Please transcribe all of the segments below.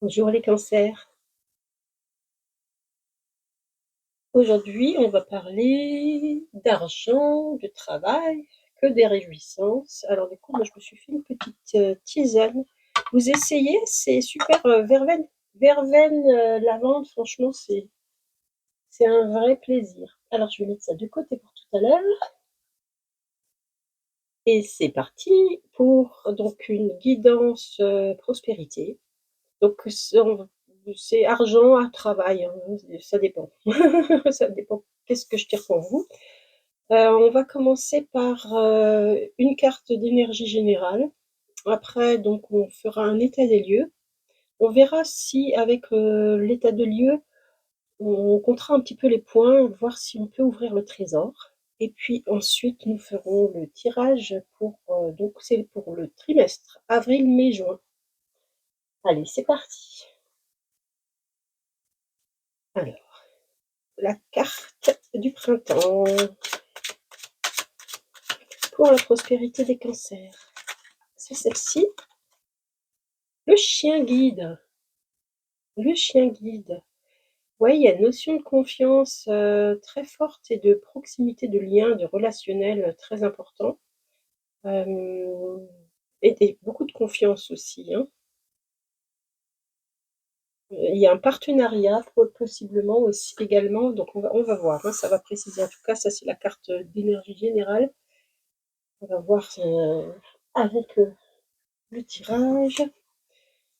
Bonjour les cancers. Aujourd'hui, on va parler d'argent, de travail, que des réjouissances. Alors du coup, moi je me suis fait une petite tisane. Vous essayez, c'est super. Verveine, lavande, franchement, c'est un vrai plaisir. Alors je vais mettre ça de côté pour tout à l'heure. Et c'est parti pour donc une guidance prospérité. Donc c'est argent à travail, hein, ça dépend. Ça dépend. Qu'est-ce que je tire pour vous? On va commencer par une carte d'énergie générale. Après, donc, on fera un état des lieux. On verra si, avec l'état des lieux, on comptera un petit peu les points, voir si on peut ouvrir le trésor. Et puis ensuite, nous ferons le tirage pour, donc c'est pour le trimestre, avril, mai, juin. Allez, c'est parti. Alors, la carte du printemps pour la prospérité des cancers. C'est celle-ci. Le chien guide. Le chien guide. Ouais, il y a une notion de confiance très forte et de proximité, de lien, de relationnel très important. Euh, et beaucoup de confiance aussi, hein. Il y a un partenariat possiblement aussi également, donc on va voir, hein, ça va préciser. En tout cas, ça c'est la carte d'énergie générale. On va voir avec le tirage.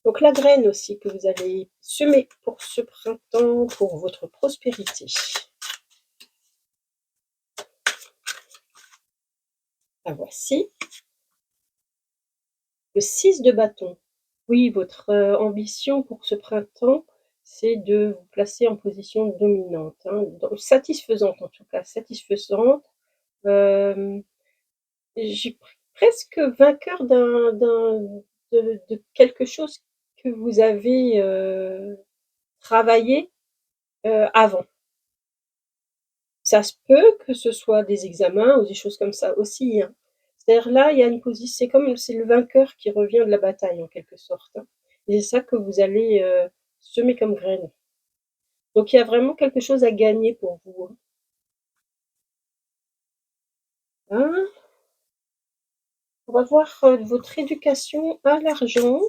Donc la graine aussi que vous allez semer pour ce printemps, pour votre prospérité. La voici. Le 6 de bâton. Oui, votre ambition pour ce printemps, c'est de vous placer en position dominante, hein, satisfaisante en tout cas, satisfaisante. Euh, J'ai presque vainqueur de quelque chose que vous avez travaillé avant. Ça se peut que ce soit des examens ou des choses comme ça aussi, hein. C'est-à-dire là, il y a une position, c'est comme c'est le vainqueur qui revient de la bataille en quelque sorte, hein. Et c'est ça que vous allez semer comme graine. Donc il y a vraiment quelque chose à gagner pour vous, hein. Hein. On va voir votre éducation à l'argent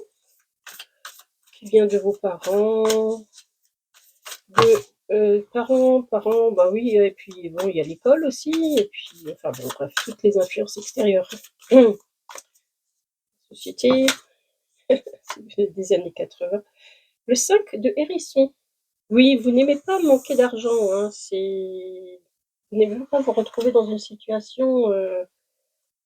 qui vient de vos parents, de parents, bah oui, et puis bon, il y a l'école aussi, et puis enfin bon, bref, toutes les influences extérieures. Société, des années 80. Le 5 de hérisson. Oui, vous n'aimez pas manquer d'argent, hein, vous n'aimez pas vous retrouver dans une situation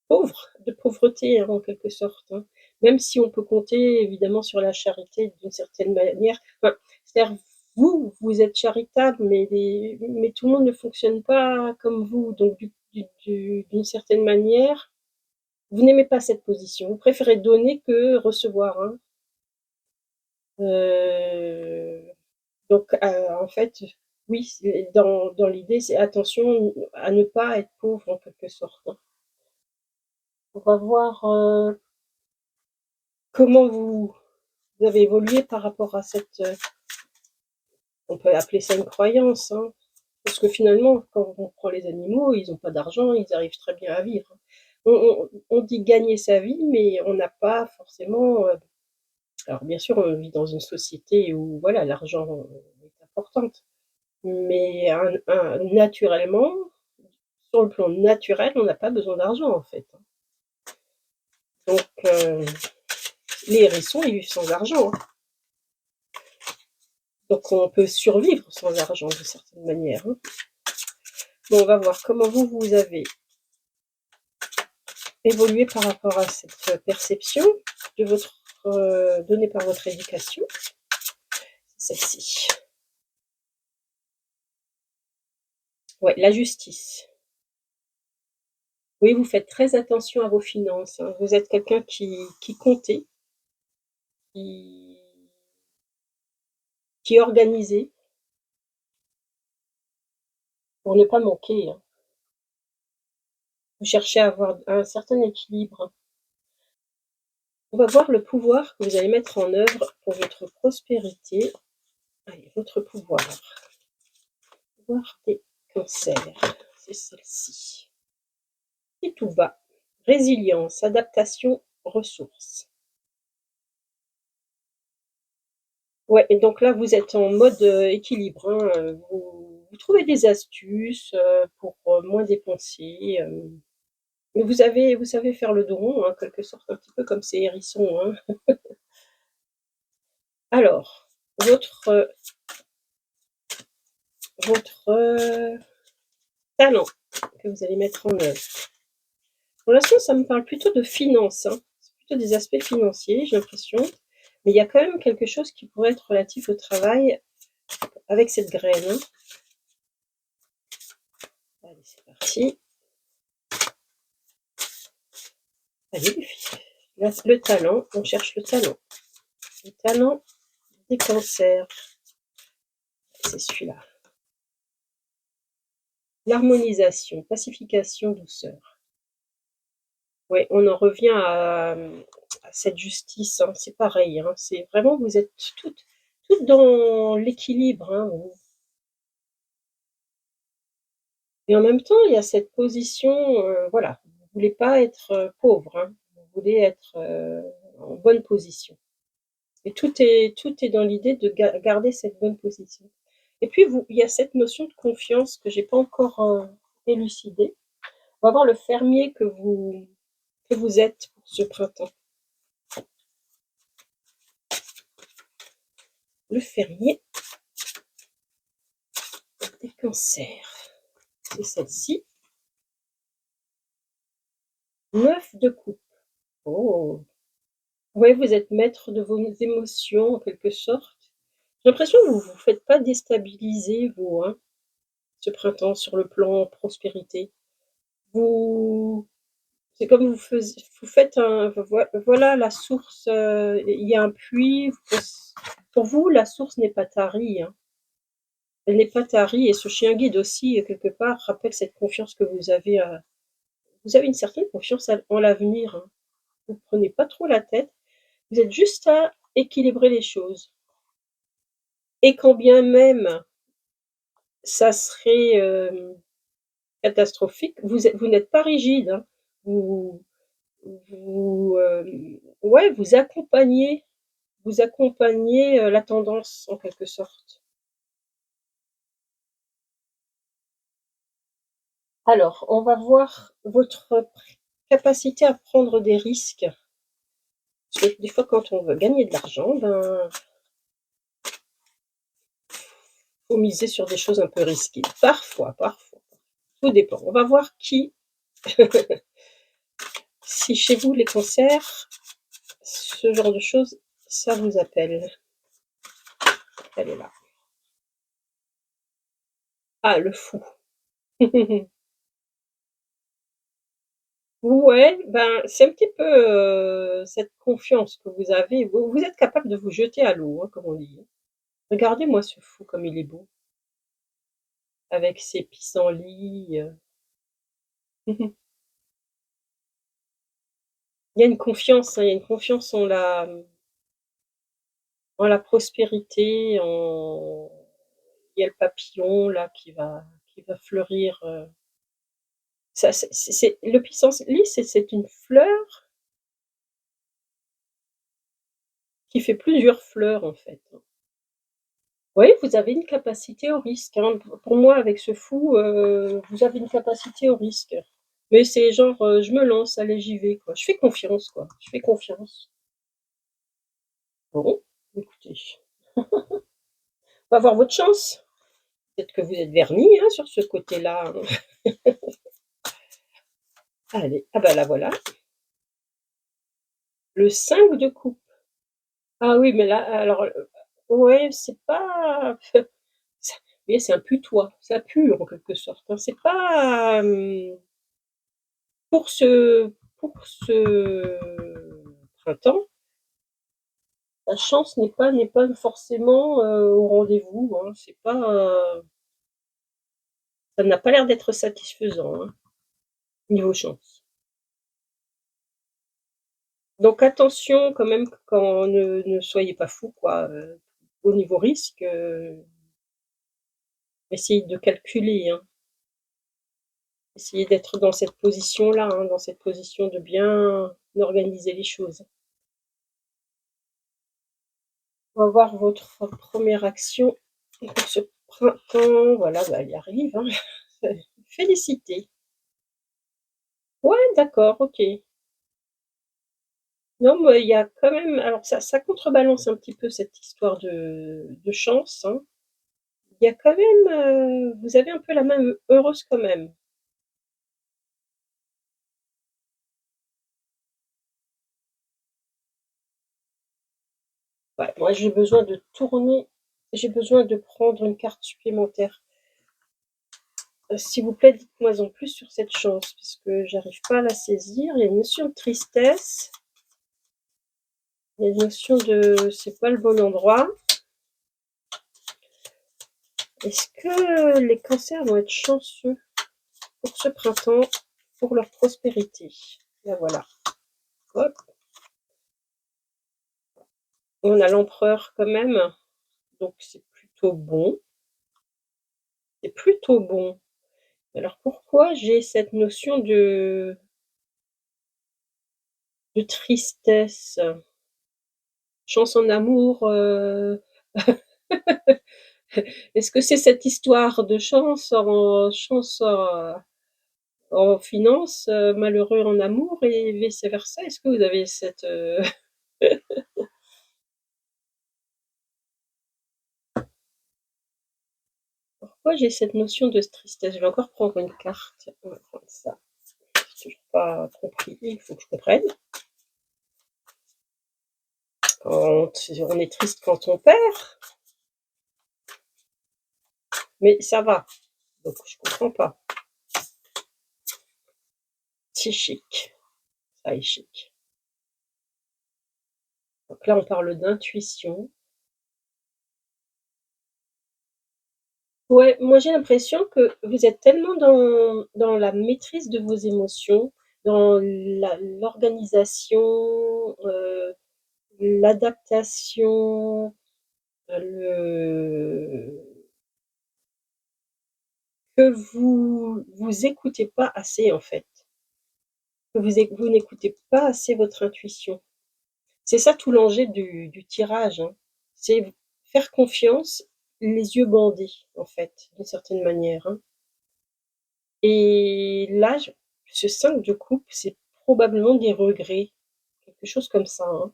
pauvre, de pauvreté, hein, en quelque sorte, hein. Même si on peut compter évidemment sur la charité d'une certaine manière. Enfin, c'est-à-dire, vous êtes charitable, mais tout le monde ne fonctionne pas comme vous. Donc, d'une certaine manière, vous n'aimez pas cette position. Vous préférez donner que recevoir, hein. Euh, Donc, en fait, oui, dans l'idée, c'est attention à ne pas être pauvre en quelque sorte, hein. On va voir comment vous avez évolué par rapport à on peut appeler ça une croyance, hein. Parce que finalement, quand on prend les animaux, ils n'ont pas d'argent, ils arrivent très bien à vivre. On dit gagner sa vie, mais on n'a pas forcément. Alors, bien sûr, on vit dans une société où voilà, l'argent est important, mais naturellement, sur le plan naturel, on n'a pas besoin d'argent en fait. Donc, les hérissons, ils vivent sans argent, hein. Donc, on peut survivre sans argent de certaine manière, hein. Bon, on va voir comment vous avez évolué par rapport à cette perception de donnée par votre éducation. Celle-ci. Ouais, la justice. Oui, vous faites très attention à vos finances, hein. Vous êtes quelqu'un qui comptait, qui, qui est organisé pour ne pas manquer, hein. Vous cherchez à avoir un certain équilibre. On va voir le pouvoir que vous allez mettre en œuvre pour votre prospérité. Allez, votre pouvoir. Pouvoir des cancers, c'est celle-ci. Et tout bas. Résilience, adaptation, ressources. Ouais, et donc là, vous êtes en mode, équilibre, hein, vous trouvez des astuces, pour, moins dépenser, mais vous savez faire le dos rond, hein, en quelque sorte, un petit peu comme ces hérissons, hein. Alors, votre, votre talent que vous allez mettre en œuvre. Pour l'instant, ça me parle plutôt de finances, hein. C'est plutôt des aspects financiers, j'ai l'impression, mais il y a quand même quelque chose qui pourrait être relatif au travail avec cette graine, hein. Allez, c'est parti. Allez les filles. Là, le talent, on cherche le talent. Le talent des cancers, c'est celui-là. L'harmonisation, pacification, douceur. Ouais, on en revient à cette justice, hein, c'est pareil, hein, c'est vraiment vous êtes toutes dans l'équilibre, hein, et en même temps, il y a cette position, voilà, vous voulez pas être, pauvre, hein, vous voulez être, en bonne position, et tout est dans l'idée de garder cette bonne position, et puis vous il y a cette notion de confiance que j'ai pas encore, élucidée. On va voir le fermier que vous êtes pour ce printemps. Le fermier des cancers, c'est celle-ci. 9 de coupe. Oh! Ouais, vous êtes maître de vos émotions en quelque sorte. J'ai l'impression que vous vous faites pas déstabiliser vous, hein, ce printemps sur le plan prospérité. Vous c'est comme vous faites un voilà la source, il y a un puits, pour vous la source n'est pas tarie, hein. Elle n'est pas tarie, et ce chien guide aussi, quelque part, rappelle cette confiance que vous avez une certaine confiance en l'avenir, hein. Vous prenez pas trop la tête, vous êtes juste à équilibrer les choses, et quand bien même ça serait, catastrophique, vous n'êtes pas rigide, hein. Vous ouais, vous accompagnez, la tendance en quelque sorte. Alors, on va voir votre capacité à prendre des risques. Parce que des fois, quand on veut gagner de l'argent, ben, faut miser sur des choses un peu risquées. Parfois, tout dépend. On va voir si chez vous les cancers, ce genre de choses, ça vous appelle. Elle est là. Ah, le fou. Ouais, ben, c'est un petit peu, cette confiance que vous avez. Vous êtes capable de vous jeter à l'eau, hein, comme on dit. Regardez-moi ce fou comme il est beau, avec ses pissenlits, Il y a une confiance, hein, il y a une confiance en la prospérité, il y a le papillon là qui va fleurir, ça c'est le pissenlit, c'est une fleur qui fait plusieurs fleurs en fait. Oui, vous avez une capacité au risque, hein. Pour moi, avec ce fou, vous avez une capacité au risque. Mais c'est genre, je me lance, allez, j'y vais, quoi. Je fais confiance, quoi. Je fais confiance. Bon, écoutez, on va voir votre chance. Peut-être que vous êtes vernis, hein, sur ce côté-là, hein. Allez, ah bah, la voilà. Le 5 de coupe. Ah oui, mais là, alors, ouais, c'est pas ça, vous voyez, c'est un putois, ça pue en quelque sorte, hein. C'est pas, pour ce printemps, la chance n'est pas forcément, au rendez-vous, hein. C'est pas, ça n'a pas l'air d'être satisfaisant, hein, niveau chance. Donc attention quand même quand ne soyez pas fou quoi, au niveau risque, essayez de calculer, hein. Essayez d'être dans cette position-là, hein, dans cette position de bien organiser les choses. On va voir votre première action pour ce printemps. Voilà, bah, elle y arrive, hein. Félicité. Ouais, d'accord, OK. Non, mais il y a quand même alors ça contrebalance un petit peu cette histoire de chance, hein. Il y a quand même, vous avez un peu la main heureuse quand même. Ouais, moi j'ai besoin de prendre une carte supplémentaire. S'il vous plaît, dites-moi en plus sur cette chance, puisque j'arrive pas à la saisir. Il y a une notion de tristesse, il y a une notion de c'est pas le bon endroit. Est-ce que les cancers vont être chanceux pour ce printemps, pour leur prospérité? Là voilà, hop, on a l'empereur quand même, donc c'est plutôt bon, c'est plutôt bon. Alors pourquoi j'ai cette notion de tristesse? Chance en amour, est-ce que c'est cette histoire de chance en finance, malheureux en amour et vice versa? Est-ce que vous avez cette, pourquoi j'ai cette notion de tristesse? Je vais encore prendre une carte. On va prendre ça. J'ai toujours pas compris, il faut que je comprenne. On est triste quand on perd, mais ça va, donc je comprends pas. C'est chic, ça est chic. Donc là, on parle d'intuition. Ouais, moi j'ai l'impression que vous êtes tellement dans la maîtrise de vos émotions, dans l'organisation, l'adaptation, le que vous écoutez pas assez en fait, que vous n'écoutez pas assez votre intuition. C'est ça tout l'enjeu du tirage, hein. C'est faire confiance, les yeux bandés en fait, d'une certaine manière, hein. Et là, ce 5 de coupe, c'est probablement des regrets, quelque chose comme ça, hein.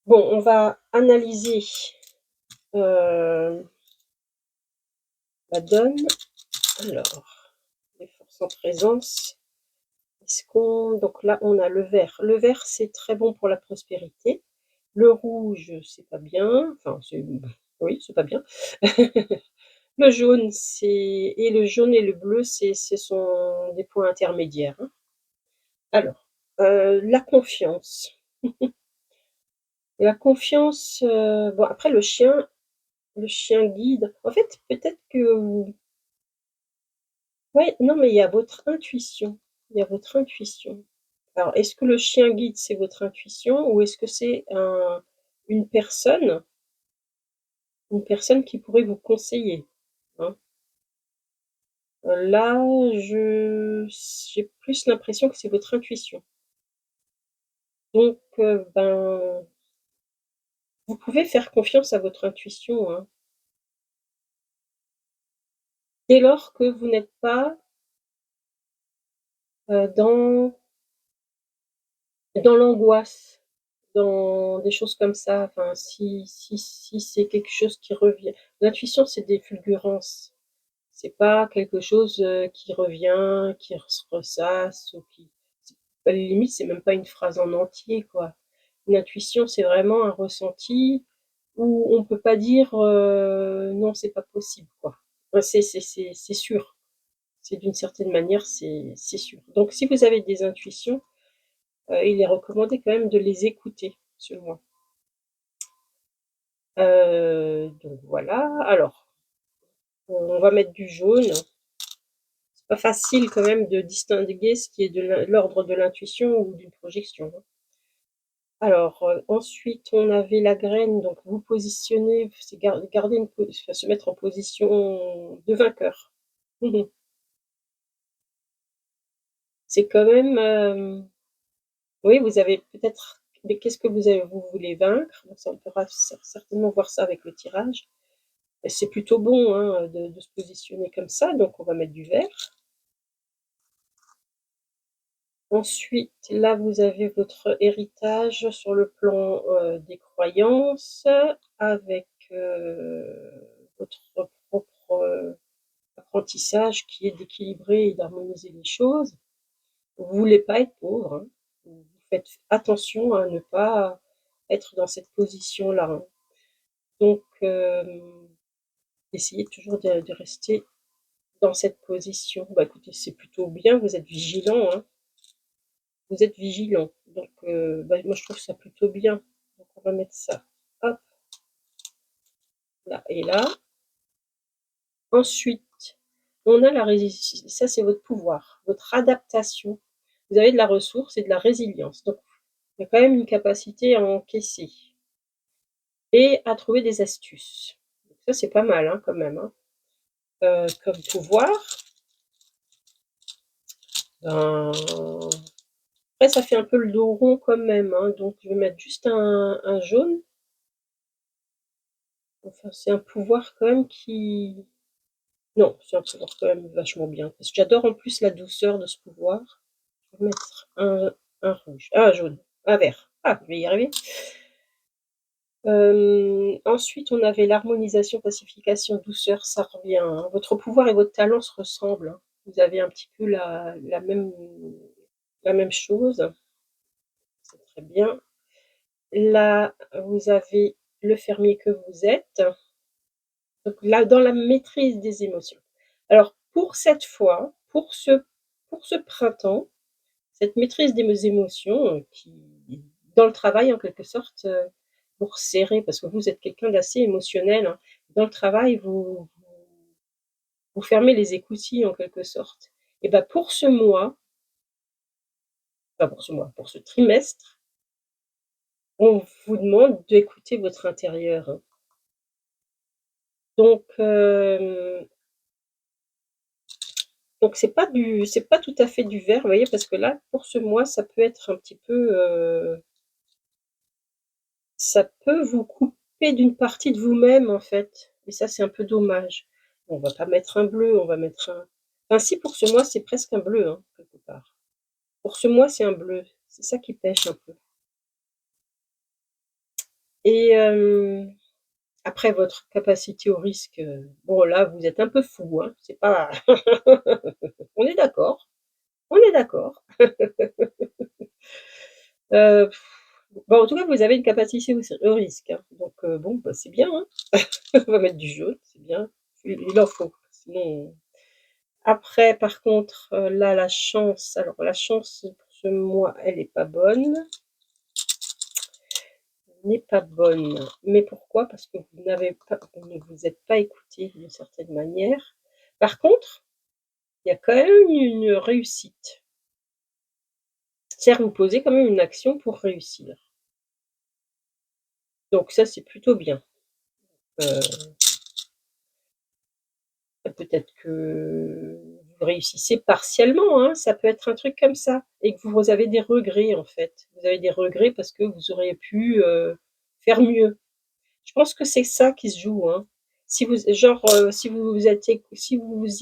Bon, on va analyser, heu, la donne. Alors, les forces en présence, est-ce qu'on donc là, on a le vert. Le vert, c'est très bon pour la prospérité. Le rouge, c'est pas bien, enfin, c'est oui, c'est pas bien. Le jaune, le jaune et le bleu, ce sont des points intermédiaires, hein. Alors, la confiance. La confiance, bon après le chien guide. En fait, peut-être que ouais, non, mais il y a votre intuition. Il y a votre intuition. Alors, est-ce que le chien guide, c'est votre intuition ou est-ce que c'est une personne une personne qui pourrait vous conseiller, hein? Là, je j'ai plus l'impression que c'est votre intuition. Donc, ben, vous pouvez faire confiance à votre intuition, hein, dès lors que vous n'êtes pas, dans l'angoisse, dans des choses comme ça, enfin, si c'est quelque chose qui revient l'intuition, c'est des fulgurances. C'est pas quelque chose, qui revient, qui se ressasse ou qui à la limite, c'est même pas une phrase en entier, quoi. Une intuition, c'est vraiment un ressenti où on peut pas dire, «Non, c'est pas possible», quoi. Enfin, c'est sûr. C'est d'une certaine manière, c'est sûr. Donc si vous avez des intuitions, il est recommandé quand même de les écouter, selon moi. Donc voilà. Alors, on va mettre du jaune, c'est pas facile quand même de distinguer ce qui est de l'ordre de l'intuition ou d'une projection, hein. Alors, ensuite on avait la graine, donc vous positionnez, c'est garder une po enfin se mettre en position de vainqueur. Mmh. C'est quand même, oui, vous avez peut-être, mais qu'est-ce que vous voulez vaincre? Donc ça, on pourra certainement voir ça avec le tirage. Et c'est plutôt bon, hein, de se positionner comme ça, donc on va mettre du vert. Ensuite, là, vous avez votre héritage sur le plan, des croyances avec, votre propre, apprentissage qui est d'équilibrer et d'harmoniser les choses. Vous voulez pas être pauvre, hein. Vous faites attention à ne pas être dans cette position-là, hein. Donc, essayez toujours de rester dans cette position. Bah, écoutez, c'est plutôt bien, vous êtes vigilant, hein. Vous êtes vigilant, donc bah, moi je trouve ça plutôt bien. Donc on va mettre ça, hop, là et là. Ensuite, on a la rési ça c'est votre pouvoir, votre adaptation. Vous avez de la ressource et de la résilience, donc il y a quand même une capacité à encaisser et à trouver des astuces. Donc ça c'est pas mal, hein, quand même, hein. Comme pouvoir, ben, après ça fait un peu le dos rond quand même, hein, donc je vais mettre juste un jaune. Enfin, c'est un pouvoir quand même qui non, c'est un pouvoir quand même vachement bien, parce que j'adore en plus la douceur de ce pouvoir. Je vais mettre un rouge, un jaune, un vert. Ah, je vais y arriver. Ensuite, on avait l'harmonisation, pacification, douceur, ça revient, hein. Votre pouvoir et votre talent se ressemblent, hein. Vous avez un petit peu la même chose, c'est très bien. Là, vous avez le fermier que vous êtes. Donc là, dans la maîtrise des émotions. Alors pour cette fois, pour ce printemps, cette maîtrise des émotions, qui dans le travail en quelque sorte, vous resserrez parce que vous êtes quelqu'un d'assez émotionnel, hein. Dans le travail, vous fermez les écoutilles en quelque sorte. Et bah, pour ce mois, pas pour ce mois, pour ce trimestre, on vous demande d'écouter votre intérieur, hein. Donc c'est pas tout à fait du vert, vous voyez? Parce que là, pour ce mois, ça peut être un petit peu, ça peut vous couper d'une partie de vous-même, en fait, et ça, c'est un peu dommage. On va pas mettre un bleu, on va mettre un enfin si, pour ce mois, c'est presque un bleu, hein, quelque part. Pour ce mois, c'est un bleu, c'est ça qui pêche un peu, et après votre capacité au risque, bon là, vous êtes un peu fou, hein, c'est pas on est d'accord, on est d'accord. Heu, bon, en tout cas, vous avez une capacité au risque, hein, donc bon, bah, c'est bien, hein. On va mettre du jaune, c'est bien. Il en faut, sinon après par contre, là, la chance, alors la chance pour ce mois, elle est pas bonne, n'est pas bonne. Mais pourquoi? Parce que vous ne vous êtes pas écouté d'une certaine manière. Par contre, il y a quand même une réussite. C'est-à-dire vous posez quand même une action pour réussir. Donc ça, c'est plutôt bien. Heu Peut-être que vous réussissez partiellement, hein, ça peut être un truc comme ça, et que vous avez des regrets, en fait. Vous avez des regrets parce que vous auriez pu, faire mieux. Je pense que c'est ça qui se joue, hein. Si vous genre, si vous vous y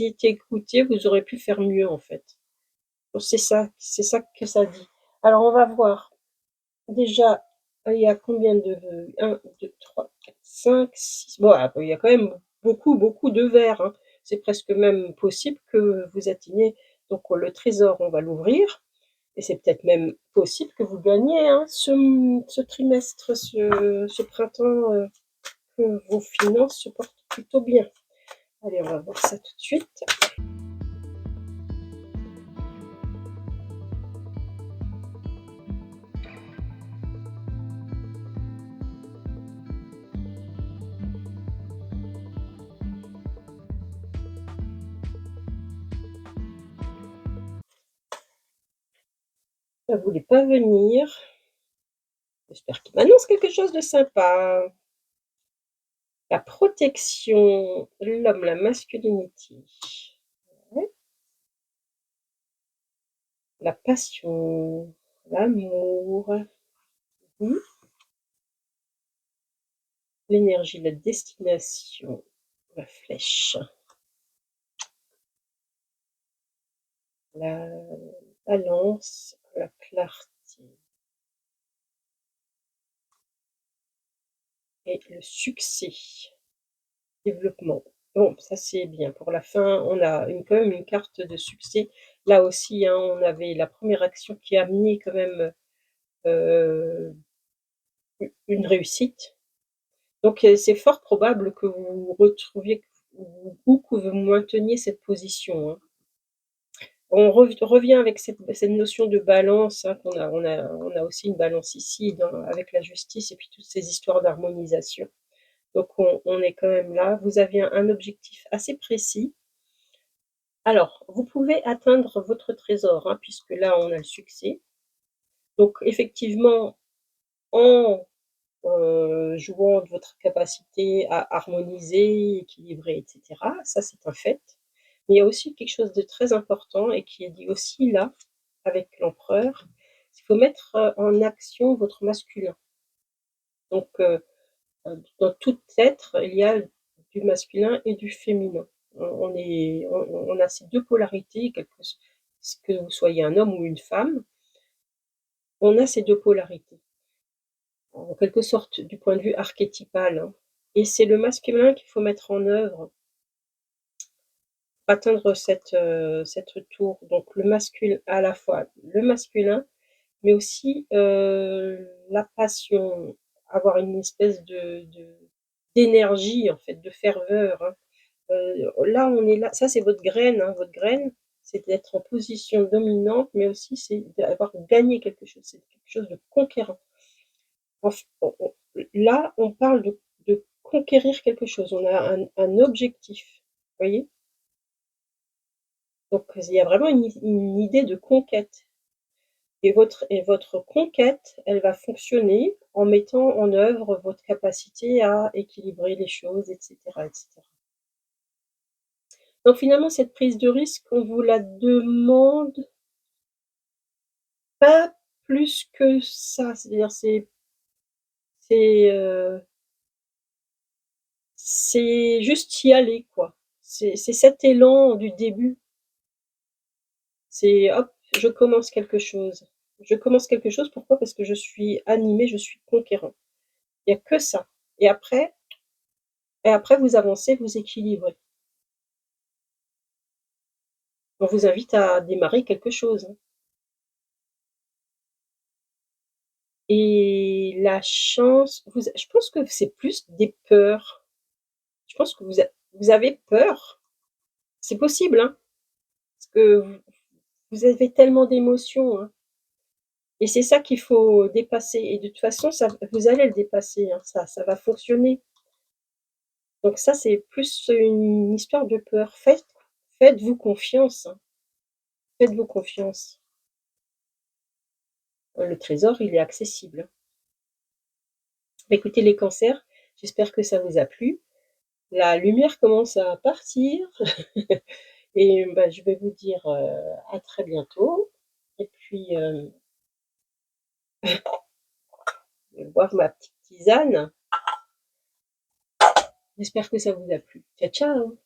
étiez écoutés, vous aurez pu faire mieux, en fait. Donc c'est ça que ça dit. Alors on va voir. Déjà, il y a combien de 1, 2, 3, 4, 5, 6. Bon, ah, il y a quand même beaucoup, beaucoup de verres, hein. C'est presque même possible que vous atteigniez donc le trésor, on va l'ouvrir, et c'est peut-être même possible que vous gagniez, hein, ce trimestre, ce printemps, que vos finances se portent plutôt bien. Allez, on va voir ça tout de suite. Elle voulait pas venir. J'espère qu'il m'annonce quelque chose de sympa. La protection, l'homme, la masculinité. Ouais. La passion, l'amour, mmh, l'énergie, la destination, la flèche, la balance, la clarté et le succès, développement. Bon, ça c'est bien. Pour la fin, on a quand même une carte de succès. Là aussi, hein, on avait la première action qui a amené quand même euh, une réussite. Donc, c'est fort probable que vous vous retrouviez ou que vous mainteniez cette position, hein. On revient avec cette notion de balance, hein, on a aussi une balance ici avec la justice et puis toutes ces histoires d'harmonisation. Donc on est quand même là. Vous avez un objectif assez précis. Alors, vous pouvez atteindre votre trésor, hein, puisque là on a le succès. Donc effectivement, en jouant de votre capacité à harmoniser, équilibrer, et cetera. Ça, c'est un fait. Mais il y a aussi quelque chose de très important et qui est dit aussi là, avec l'empereur, il faut mettre, en action votre masculin. Donc, dans tout être, il y a du masculin et du féminin. On a ces 2 polarités, que vous soyez un homme ou une femme, on a ces 2 polarités. En quelque sorte du point de vue archétypal, hein. Et c'est le masculin qu'il faut mettre en œuvre pour atteindre cette tour. Donc le masculin, à la fois le masculin, mais aussi la passion, avoir une espèce d'énergie en fait, de ferveur, hein. Là on est là, ça c'est votre graine, hein, votre graine, c'est d'être en position dominante, mais aussi c'est d'avoir gagné quelque chose, c'est quelque chose de conquérant. Là, on parle de conquérir quelque chose. On a un objectif. Vous voyez? Donc, il y a vraiment une idée de conquête. Et votre conquête, elle va fonctionner en mettant en œuvre votre capacité à équilibrer les choses, etc., etc. Donc, finalement, cette prise de risque, on vous la demande pas plus que ça. C'est-à-dire, c'est, c'est juste y aller, quoi. C'est cet élan du début. C'est hop, je commence quelque chose. Je commence quelque chose, pourquoi? Parce que je suis animée, je suis conquérant. Il y a que ça. Et après vous avancez, vous équilibrez. On vous invite à démarrer quelque chose, hein. Et la chance, je pense que c'est plus des peurs. Je pense que vous avez peur. C'est possible, hein, parce que vous avez tellement d'émotions, hein. Et c'est ça qu'il faut dépasser. Et de toute façon, ça, vous allez le dépasser, hein, ça va fonctionner. Donc ça, c'est plus une histoire de peur. Faites-vous confiance, hein, faites-vous confiance. Le trésor, il est accessible. Bah, écoutez les cancers, j'espère que ça vous a plu. La lumière commence à partir et bah, je vais vous dire, à très bientôt et puis, je vais boire ma petite tisane. J'espère que ça vous a plu. Ciao, ciao.